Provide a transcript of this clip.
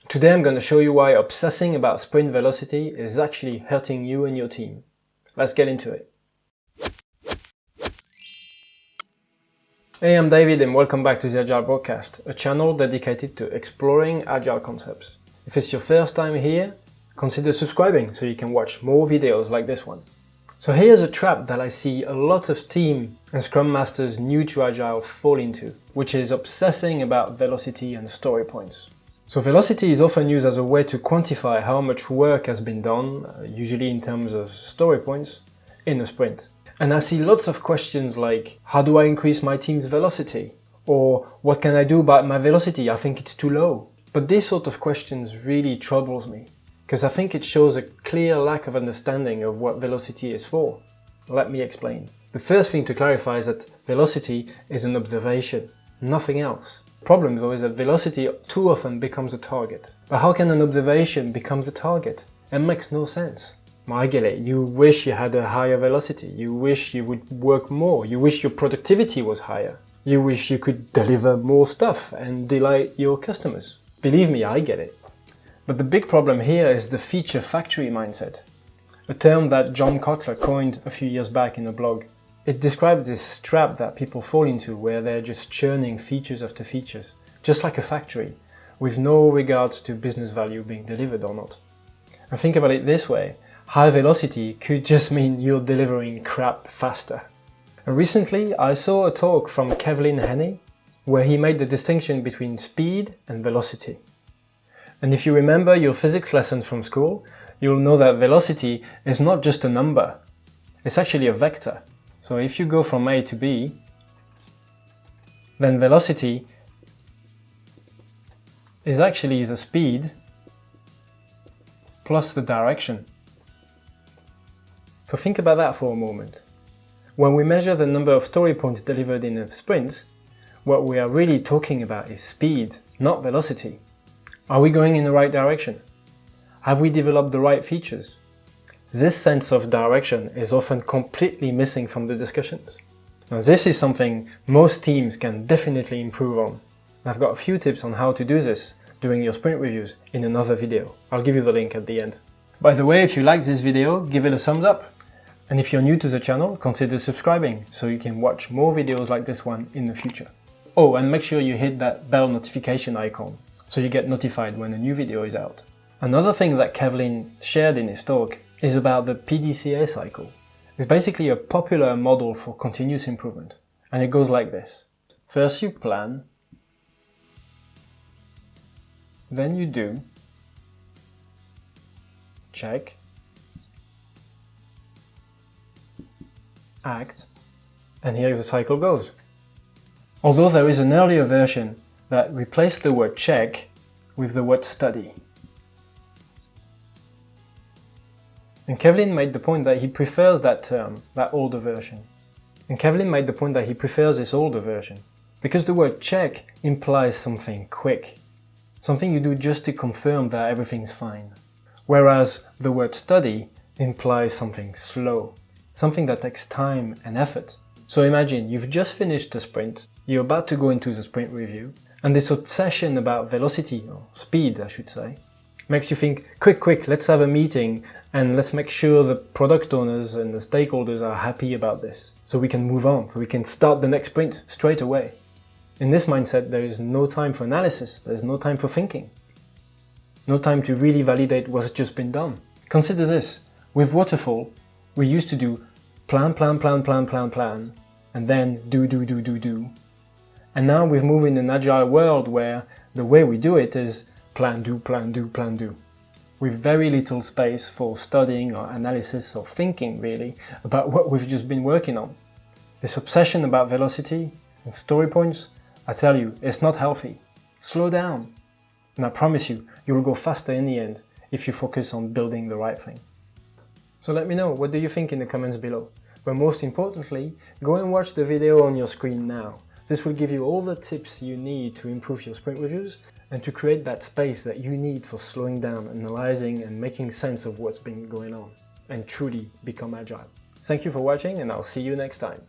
Today I'm going to show you why obsessing about sprint velocity is actually hurting you and your team. Let's get into it. Hey, I'm David and welcome back to the Agile Broadcast, a channel dedicated to exploring Agile concepts. If it's your first time here, consider subscribing so you can watch more videos like this one. So here's a trap that I see a lot of team and Scrum Masters new to Agile fall into, which is obsessing about velocity and story points. So velocity is often used as a way to quantify how much work has been done, usually in terms of story points, in a sprint. And I see lots of questions like, how do I increase my team's velocity? Or what can I do about my velocity? I think it's too low. But this sort of questions really troubles me, because I think it shows a clear lack of understanding of what velocity is for. Let me explain. The first thing to clarify is that velocity is an observation, nothing else. The problem though is that velocity too often becomes a target. But how can an observation become the target? It makes no sense. I get it, you wish you had a higher velocity, you wish you would work more, you wish your productivity was higher, you wish you could deliver more stuff and delight your customers. Believe me, I get it. But the big problem here is the feature factory mindset, a term that John Kotler coined a few years back in a blog. It described this trap that people fall into where they're just churning features after features, just like a factory, with no regards to business value being delivered or not. And think about it this way, high velocity could just mean you're delivering crap faster. And recently I saw a talk from Kevlin Henney where he made the distinction between speed and velocity. And if you remember your physics lessons from school, you'll know that velocity is not just a number, it's actually a vector. So if you go from A to B, then velocity is actually the speed plus the direction. So think about that for a moment. When we measure the number of story points delivered in a sprint, what we are really talking about is speed, not velocity. Are we going in the right direction? Have we developed the right features? This sense of direction is often completely missing from the discussions. Now this is something most teams can definitely improve on. I've got a few tips on how to do this during your sprint reviews in another video. I'll give you the link at the end. By the way, if you like this video, give it a thumbs up. And if you're new to the channel, consider subscribing so you can watch more videos like this one in the future. Oh, and make sure you hit that bell notification icon so you get notified when a new video is out. Another thing that Kevlin shared in his talk is about the PDCA cycle. It's basically a popular model for continuous improvement, and it goes like this. First you plan, then you do, check, act, and here the cycle goes. Although there is an earlier version that replaced the word check with the word study. And Kevlin made the point that he prefers that term, that older version. And Kevlin made the point that he prefers this older version because the word check implies something quick, something you do just to confirm that everything's fine. Whereas the word study implies something slow, something that takes time and effort. So imagine you've just finished the sprint, you're about to go into the sprint review, and this obsession about velocity, or speed I should say, makes you think, quick, let's have a meeting and let's make sure the product owners and the stakeholders are happy about this, so we can move on, so we can start the next sprint straight away. In this mindset, there is no time for analysis, there's no time for thinking, no time to really validate what's just been done. Consider this, with Waterfall, we used to do plan, and then do. And now we've moved in an Agile world where the way we do it is plan, do, with very little space for studying or analysis or thinking really about what we've just been working on. This obsession about velocity and story points, I tell you, it's not healthy. Slow down. And I promise you, you'll go faster in the end if you focus on building the right thing. So let me know, what do you think in the comments below? But most importantly, go and watch the video on your screen now. This will give you all the tips you need to improve your sprint reviews and to create that space that you need for slowing down, analyzing and making sense of what's been going on and truly become agile. Thank you for watching and I'll see you next time.